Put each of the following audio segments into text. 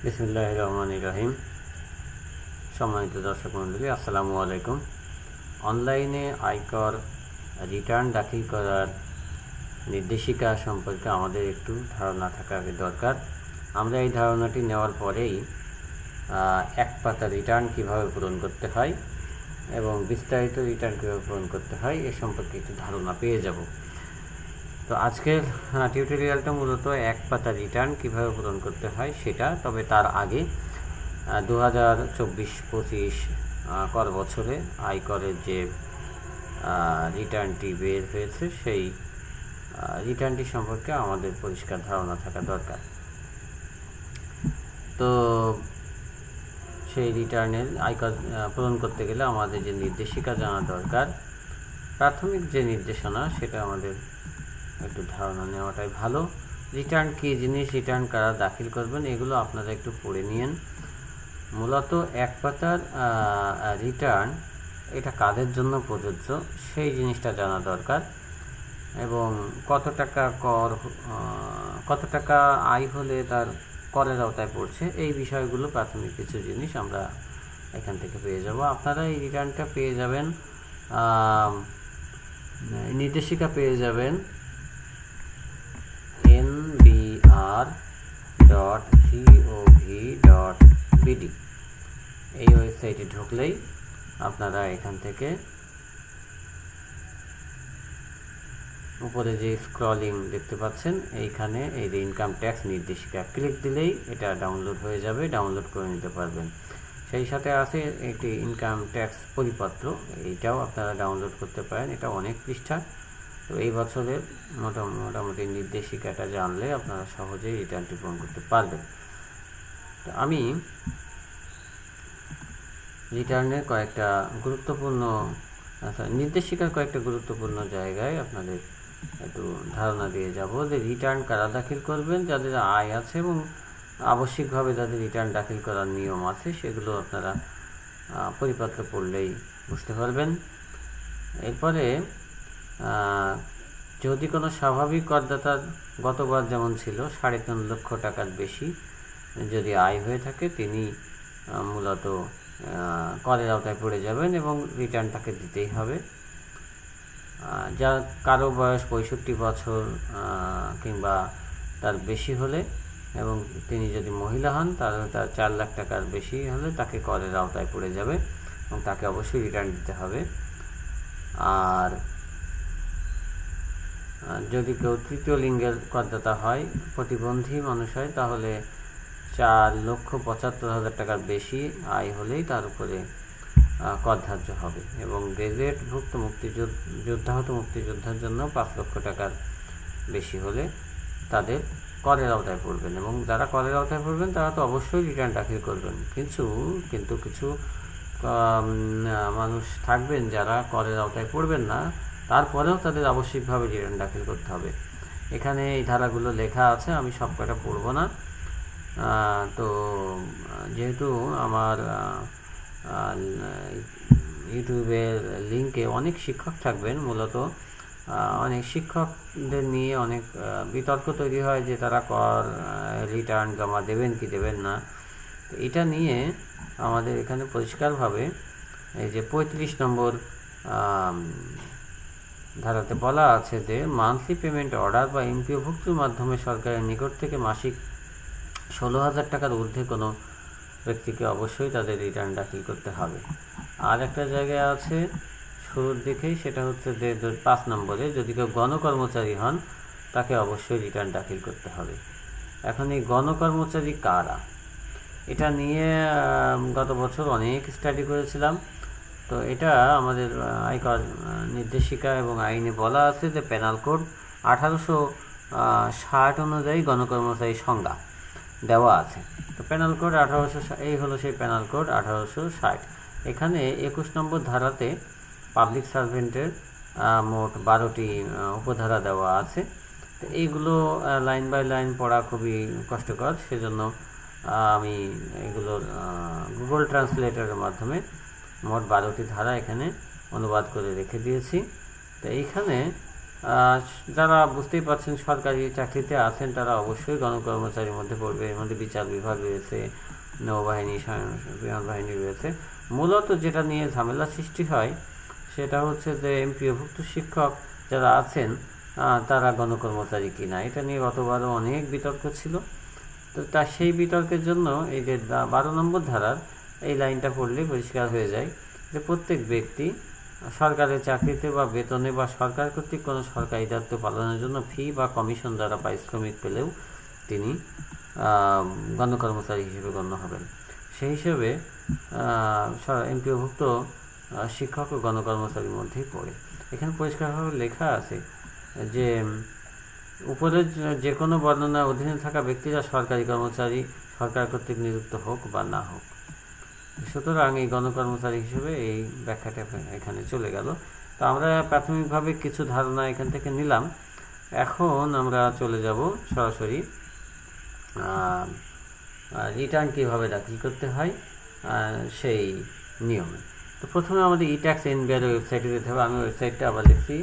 বিসমিল্লাহির রহমানির রহিম। সম্মানিত দর্শক মণ্ডলী, আসসালামু আলাইকুম। অনলাইনে আয়কর রিটার্ন দাখিল করার নির্দেশিকা সম্পর্কে আমাদের একটু ধারণা থাকা দরকার। আমরা এই ধারণাটি নেওয়ার পরেই এক পাতা রিটার্ন কীভাবে পূরণ করতে হয় এবং বিস্তারিত রিটার্ন কীভাবে পূরণ করতে হয় এ সম্পর্কে একটু ধারণা পেয়ে যাব। তো আজকের টিউটোরিয়ালটা মূলত এক পাতা রিটার্ন কীভাবে পূরণ করতে হয় সেটা। তবে তার আগে 2024-25 কর বছরে আয়করের যে রিটার্নটি বের হয়েছে সেই রিটার্নটি সম্পর্কে আমাদের পরিষ্কার ধারণা থাকা দরকার। তো সেই রিটার্নের আয়কর পূরণ করতে গেলে আমাদের যে নির্দেশিকা জানা দরকার, প্রাথমিক যে নির্দেশনা সেটা আমাদের একটু ধারণা নেওয়াটাই ভালো। রিটার্ন কী জিনিস, রিটার্ন কারা দাখিল করবেন, এগুলো আপনারা একটু পড়ে নিন। মূলত এক পাতার রিটার্ন এটা কাদের জন্য প্রযোজ্য সেই জিনিসটা জানা দরকার এবং কত টাকা আয় হলে তার করের আওতায় পড়ছে, এই বিষয়গুলো প্রাথমিক কিছু জিনিস আমরা এখান থেকে পেয়ে যাব। আপনারা এই রিটার্নটা পেয়ে যাবেন, নির্দেশিকা পেয়ে যাবেন nbr.gov.bd এই ওয়েবসাইটে ঢুকলেই আপনারা এখান থেকে উপরে যে স্ক্রলিং দেখতে পাচ্ছেন এইখানে এই যে ইনকাম ট্যাক্স নির্দেশিকা ক্লিক দিলেই এটা ডাউনলোড হয়ে যাবে, ডাউনলোড করে নিতে পারবেন। সেই সাথে আছে একটি ইনকাম ট্যাক্স পরিপত্র, এইটাও আপনারা ডাউনলোড করতে পারেন। এটা অনেক পৃষ্ঠা। তো এই বছরের মোটামুটি নির্দেশিকাটা জানলে আপনারা সহজেই রিটার্নটি পূরণ করতে পারবেন। তো আমি রিটার্নের কয়েকটা গুরুত্বপূর্ণ নির্দেশিকার কয়েকটা গুরুত্বপূর্ণ জায়গায় আপনাদের একটু ধারণা দিয়ে যাব যে রিটার্ন কারা দাখিল করবেন, যাদের আয় আছে এবং আবশ্যিকভাবে যাদের রিটার্ন দাখিল করার নিয়ম আছে সেগুলো আপনারা পরিপত্র পড়লেই বুঝতে পারবেন। এরপরে যদি কোনো স্বাভাবিক করদাতার গতবার যেমন ছিল 3.5 লক্ষ টাকার বেশি যদি আয় হয়ে থাকে, তিনি মূলত করের আওতায় পড়ে যাবেন এবং রিটার্ন তাকে দিতেই হবে। যা কারো বয়স 65 বছর কিংবা তার বেশি হলে এবং তিনি যদি মহিলা হন তাহলে তার 4 লাখ টাকার বেশি হলে তাকে করের আওতায় পড়ে যাবে এবং তাকে অবশ্যই রিটার্ন দিতে হবে। আর যদি কেউ তৃতীয় লিঙ্গের করদাতা হয়, প্রতিবন্ধী মানুষ হয়, তাহলে 4,75,000 টাকার বেশি আয় হলেই তার উপরে কর ধার্য হবে এবং গেজেটভুক্ত মুক্তিযোদ্ধার জন্য 5 লক্ষ টাকার বেশি হলে তাদের করের আওতায় পড়বেন এবং যারা করের আওতায় পড়বেন তারা তো অবশ্যই রিটার্ন দাখিল করবেন। কিন্তু কিছু মানুষ থাকবেন যারা করের আওতায় পড়বেন না, তারপরেও তাদের আবশ্যিকভাবে রিটার্ন দাখিল করতে হবে। এখানে এই ধারাগুলো লেখা আছে, আমি সব কটা পড়ব না। তো যেহেতু আমার ইউটিউবের লিঙ্কে অনেক শিক্ষক থাকবেন, মূলত অনেক শিক্ষকদের নিয়ে অনেক বিতর্ক তৈরি হয় যে তারা কর রিটার্ন জমা দেবেন কি দেবেন না। তো এটা নিয়ে আমাদের এখানে পরিষ্কারভাবে এই যে 35 নম্বর ধারাতে বলা আছে যে মান্থলি পেমেন্ট অর্ডার বা এমপিওভুক্তির মাধ্যমে সরকারের নিকট থেকে মাসিক 16,000 টাকার ঊর্ধ্বে কোনো ব্যক্তিকে অবশ্যই তাদের রিটার্ন দাখিল করতে হবে। আর একটা জায়গায় আছে শুরুর দিকেই, সেটা হচ্ছে যে 5 নম্বরে যদি কেউ গণকর্মচারী হন তাকে অবশ্যই রিটার্ন দাখিল করতে হবে। এখন এই গণকর্মচারী কারা, এটা নিয়ে গত বছর অনেক স্টাডি করেছিলাম। তো এটা আমাদের আয়কর নির্দেশিকা এবং আইনে বলা আছে যে পেনাল কোড 1860 অনুযায়ী গণকর্মচারী সংজ্ঞা দেওয়া আছে। তো পেনাল কোড 1860, এই হলো সেই পেনাল কোড 1860। এখানে 21 নম্বর ধারাতে পাবলিক সার্ভেন্টের মোট 12টি উপধারা দেওয়া আছে। তো এইগুলো লাইন বাই লাইন পড়া খুবই কষ্টকর, সেজন্য আমি এগুলো গুগল ট্রান্সলেটরের মাধ্যমে মোট 12টি ধারা এখানে অনুবাদ করে রেখে দিয়েছি। তো এইখানে যারা বুঝতেই পারছেন সরকারি চাকরিতে আছেন তারা অবশ্যই গণকর্মচারীর মধ্যে পড়বে। এর মধ্যে বিচার বিভাগ রয়েছে, নৌবাহিনী, বিমান বাহিনী রয়েছে। মূলত যেটা নিয়ে ঝামেলা সৃষ্টি হয় সেটা হচ্ছে যে এমপিওভুক্ত শিক্ষক যারা আছেন তারা গণকর্মচারী কিনা, এটা নিয়ে গতবারও অনেক বিতর্ক ছিল। তো সেই বিতর্কের জন্য এই যে 12 নম্বর ধারার এই লাইনটা পড়লে পরিষ্কার হয়ে যায় যে প্রত্যেক ব্যক্তি সরকারের চাকরিতে বা বেতনে বা সরকার কর্তৃক কোনো সরকারি দায়িত্ব পালনের জন্য ফি বা কমিশন দ্বারা পারিশ্রমিক পেলেও তিনি গণকর্মচারী হিসেবে গণ্য হবেন। সেই হিসেবে এমপিওভুক্ত শিক্ষক ও গণকর্মচারীর মধ্যেই পড়ে। এখানে পরিষ্কারভাবে লেখা আছে যে উপরের যে কোনো বর্ণনার অধীনে থাকা ব্যক্তিরা সরকারি কর্মচারী, সরকার কর্তৃক নিযুক্ত হোক বা না হোক। সুতরাং এই গণকর্মচারী হিসেবে এই ব্যাখ্যাটা এখানে চলে গেল। তো আমরা প্রাথমিকভাবে কিছু ধারণা এখান থেকে নিলাম। এখন আমরা চলে যাব সরাসরি রিটার্ন কীভাবে দাখিল করতে হয় সেই নিয়মে। তো প্রথমে আমাদের itaxnbr ওয়েবসাইটে যেতে হবে। আমি ওয়েবসাইটটা আবার লিখছি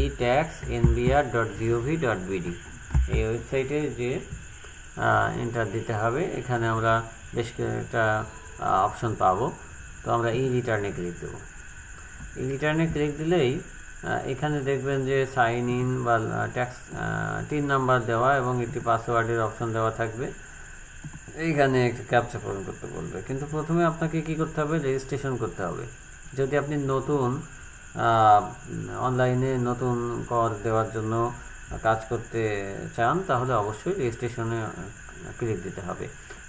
itaxnbr.gov.bd। এই ওয়েবসাইটে যে এন্টার দিতে হবে, এখানে আমরা বেশ একটা অপশন পাবো। তো আমরা রিটার্নে ক্লিক দেবো। রিটার্নে ক্লিক দিলেই এখানে দেখবেন যে সাইন ইন বা ট্যাক্স 3 নাম্বার দেওয়া এবং একটি পাসওয়ার্ডের অপশন দেওয়া থাকবে। এইখানে একটা ক্যাপচা পূরণ করতে বলবে, কিন্তু প্রথমে আপনাকে কি করতে হবে, রেজিস্ট্রেশন করতে হবে। যদি আপনি নতুন অনলাইনে নতুন কর দেওয়ার জন্য কাজ করতে চান তাহলে অবশ্যই রেজিস্ট্রেশনে ক্লিক দিতে হবে।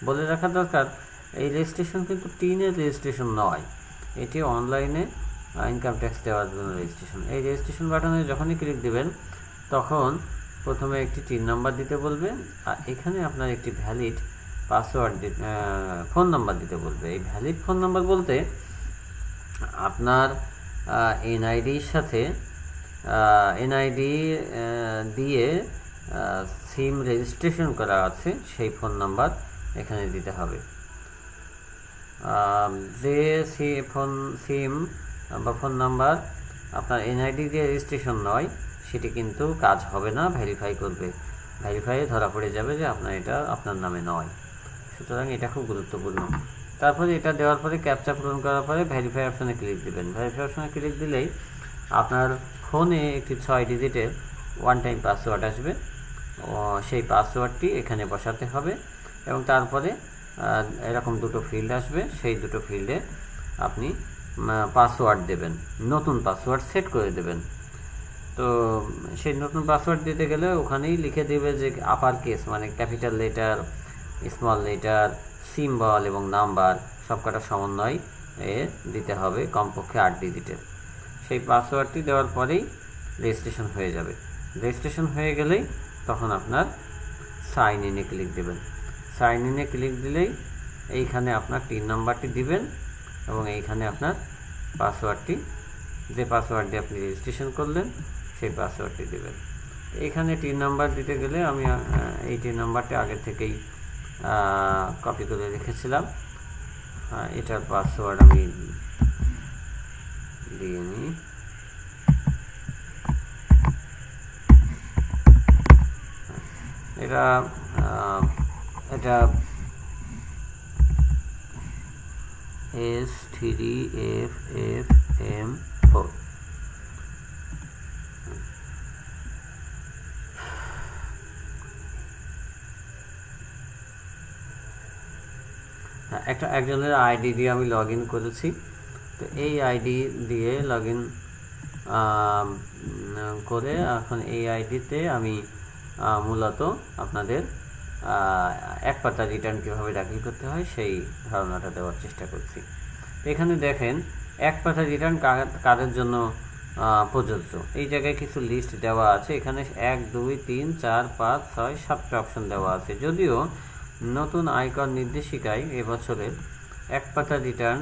বলে রাখা দরকার, এই রেজিস্ট্রেশন কিন্তু টিনের রেজিস্ট্রেশন নয়, এটি অনলাইনে ইনকাম ট্যাক্স দেওয়ার জন্য রেজিস্ট্রেশন। এই রেজিস্ট্রেশন বাটনে যখনই ক্লিক দিবেন তখন প্রথমে একটি 3 নাম্বার দিতে বলবে, আর এখানে আপনার একটি ভ্যালিড পাসওয়ার্ড ফোন নাম্বার দিতে বলবে। এই ভ্যালিড ফোন নাম্বার বলতে আপনার এনআইডির সাথে এনআইডি দিয়ে সিম রেজিস্ট্রেশন করা আছে সেই ফোন নাম্বার এখানে দিতে হবে। যে সিম বা ফোন নাম্বার আপনার এনআইডি দিয়ে রেজিস্ট্রেশন নয় সেটি কিন্তু কাজ হবে না, ভেরিফাই করবে, ভেরিফাইয়ে ধরা পড়ে যাবে যে এটা আপনার নামে নয়। সুতরাং এটা খুব গুরুত্বপূর্ণ। তারপরে এটা দেওয়ার পরে ক্যাপচা পূরণ করার পরে ভেরিফাই অপশনে ক্লিক দিবেন। ভেরিফাই অপশনে ক্লিক দিলেই আপনার ফোনে একটি 6 ডিজিটের ওয়ান টাইম পাসওয়ার্ড আসবে। সেই পাসওয়ার্ডটি এখানে বসাতে হবে এবং তারপরে এরকম দুটো ফিল্ড আসবে, সেই দুটো ফিল্ডে আপনি পাসওয়ার্ড দেবেন, নতুন পাসওয়ার্ড সেট করে দেবেন। তো সেই নতুন পাসওয়ার্ড দিতে গেলে ওখানেই লিখে দেবে যে আপার কেস মানে capital letter, small letter, symbol এবং নাম্বার সবকটা সমন্বয় দিতে হবে, কমপক্ষে 8 ডিজিটের। সেই পাসওয়ার্ডটি দেওয়ার পরেই রেজিস্ট্রেশন হয়ে যাবে। রেজিস্ট্রেশন হয়ে গেলেই তখন আপনার সাইন ইনে ক্লিক দেবেন। সাইন ইনে ক্লিক দিলেই এইখানে আপনার 3 নাম্বারটি দিবেন এবং এইখানে আপনার পাসওয়ার্ডটি, যে পাসওয়ার্ড দিয়ে আপনি রেজিস্ট্রেশন করলেন সেই পাসওয়ার্ডটি দেবেন। এইখানে 3 নাম্বার দিতে গেলে আমি এই 3 নাম্বারটি আগে থেকেই কপি করে রেখেছিলাম। এটার পাসওয়ার্ড আমি দিয়ে নিই। এটা S3FFM4। একজনের আইডি দিয়ে আমি লগ ইন করেছি। তো এই আইডি দিয়ে লগ ইন করে এখন এই আইডিতে আমি মূলত আপনাদের এক পাতা রিটার্ন কীভাবে দাখিল করতে হয় সেই ধারণাটা দেওয়ার চেষ্টা করছি। এখানে দেখেন এক পাতা রিটার্ন কাদের জন্য প্রযোজ্য। এই জায়গায় কিছু লিস্ট দেওয়া আছে, এখানে 1, 2, 3, 4, 5, 6, 7টা অপশন দেওয়া আছে। যদিও নতুন আয়কর নির্দেশিকায় এবছরের এক পাতা রিটার্ন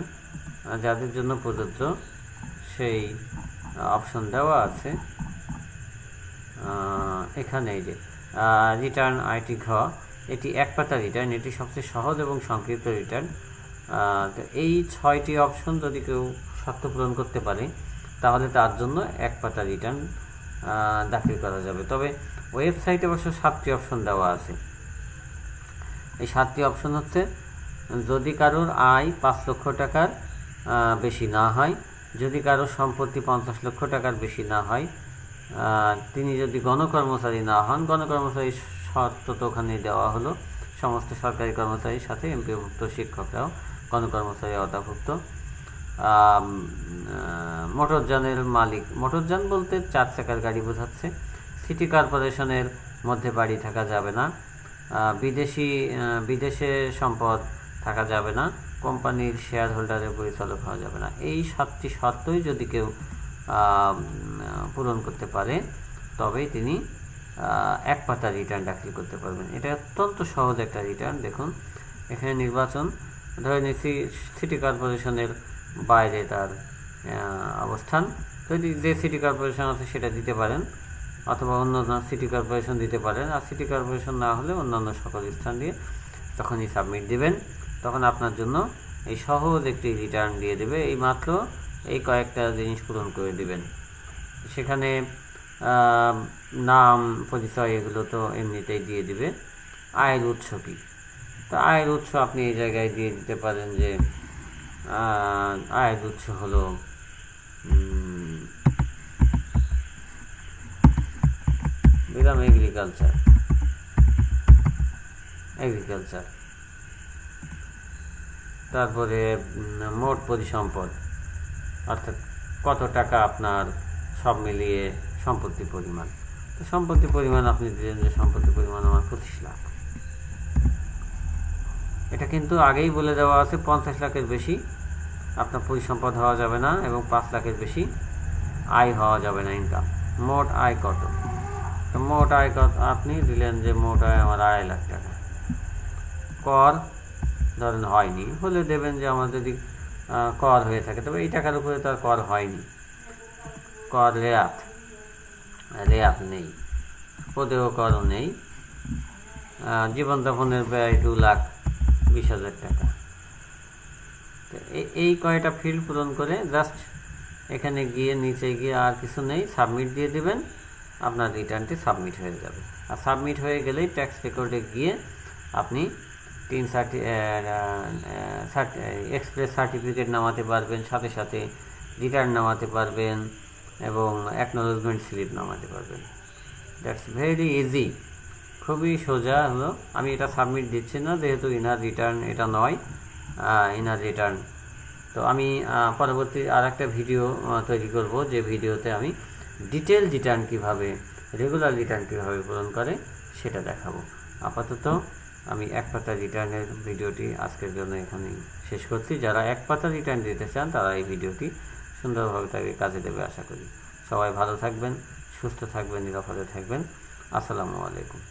যাদের জন্য প্রযোজ্য সেই অপশন দেওয়া আছে। এখানে এই যে রিটার্ন আইটি ঘ, এটি এক পাতা রিটার্ন, এটি সবচেয়ে সহজ এবং সংক্ষিপ্ত রিটার্ন। তো এই 6টি অপশন যদি কেউ শর্ত পূরণ করতে পারে তাহলে তার জন্য এক পাতা রিটার্ন দাখিল করা যাবে। তবে ওয়েবসাইটে অবশ্য 7টি অপশন দেওয়া আছে। এই 7টি অপশন হচ্ছে, যদি কারোর আয় 5 লক্ষ টাকার বেশি না হয়, যদি কারোর সম্পত্তি 50 লক্ষ টাকার বেশি না হয়, তিনি যদি গণকর্মচারী না হন, গণকর্মচারী শর্ত তো ওখানে দেওয়া হলো, সমস্ত সরকারি কর্মচারীর সাথে এমপিওভুক্ত শিক্ষকরাও গণকর্মচারী আওতাভুক্ত, মোটরযানের মালিক, মোটরযান বলতে 4 চাকার গাড়ি বোঝাচ্ছে, সিটি কর্পোরেশনের মধ্যে বাড়ি থাকা যাবে না, বিদেশে সম্পদ থাকা যাবে না, কোম্পানির শেয়ার হোল্ডারের পরিচালক হওয়া যাবে না। এই 7টি শর্তই যদি কেউ পূরণ করতে পারে, তবেই তিনি এক পাতা রিটার্ন দাখিল করতে পারবেন। এটা অত্যন্ত সহজ একটা রিটার্ন। দেখুন এখানে নির্বাচন, ধরে নিচ্ছি সিটি কর্পোরেশনের বাইরে তার অবস্থান, যদি যে সিটি কর্পোরেশন আছে সেটা দিতে পারেন, অথবা অন্য সিটি কর্পোরেশন দিতে পারেন, আর সিটি কর্পোরেশন না হলে অন্যান্য সকল স্থান দিয়ে তখনই সাবমিট দিবেন। তখন আপনার জন্য এই সহজ একটি রিটার্ন দিয়ে দেবে। এই মাত্র এই কয়েকটা জিনিস পূরণ করে দিবেন। সেখানে নাম, পরিচয় এগুলো তো এমনিতেই দিয়ে দিবে। আয়ের উৎস কী, তো আয়ের উৎস আপনি এই জায়গায় দিয়ে দিতে পারেন যে আয়ের উৎস হলো দিলাম এগ্রিকালচার, তারপরে মোট পরিসম্পদ, অর্থাৎ কত টাকা আপনার সব মিলিয়ে সম্পত্তি পরিমাণ। তো সম্পত্তি পরিমাণ আপনি দিলেন যে সম্পত্তি পরিমাণ আমার 25 লাখ। এটা কিন্তু আগেই বলে দেওয়া আছে 50 লাখের বেশি আপনার পরিসম্পদ হওয়া যাবে না, এবং 5 লাখের বেশি আয় হওয়া যাবে না, ইনকাম। মোট আয় কত, তো মোট আয় কত আপনি দিলেন যে মোট আয় আমার 2.5 লাখ টাকা। কর ধরেন হয়নি, হলে দেবেন যে আমার যদি কর হয়ে থাকে, তবে এই টাকার উপরে তার কর হয়নি, কর রেয়াত নেই, প্রদেয় করও নেই, জীবনযাপনের ব্যয় 2,20,000 টাকা। তো এই কয়টা ফিল্ড পূরণ করে জাস্ট এখানে গিয়ে নিচে গিয়ে আর কিছু নেই, সাবমিট দিয়ে দিবেন, আপনার রিটার্নটি সাবমিট হয়ে যাবে। আর সাবমিট হয়ে গেলেই ট্যাক্স রেকর্ডে গিয়ে আপনি এক্সপ্রেস সার্টিফিকেট নামাতে পারবেন, সাথে সাথে রিটার্ন নামাতে পারবেন, এবং অ্যাকনোলেজমেন্ট স্লিপ নামাতে পারবেন। দ্যাটস ভেরি ইজি, খুবই সোজা হলো। আমি এটা সাবমিট দিচ্ছি না, যেহেতু ইনার রিটার্ন এটা নয়, ইনার রিটার্ন। তো আমি পরবর্তী আর একটা ভিডিও তৈরি করব, যে ভিডিওতে আমি ডিটেল রিটার্ন কীভাবে, রেগুলার রিটার্ন কীভাবে পূরণ করে সেটা দেখাবো। আপাতত আমি এক পাতা রিটার্নের ভিডিওটি আজকের জন্য এখানেই শেষ করছি। যারা এক পাতা রিটার্ন দিতে চান তারা এই ভিডিওটি সুন্দরভাবে তাকে কাজে দেবে আশা করি। সবাই ভালো থাকবেন, সুস্থ থাকবেন, নিরাপদে থাকবেন। আসসালামু আলাইকুম।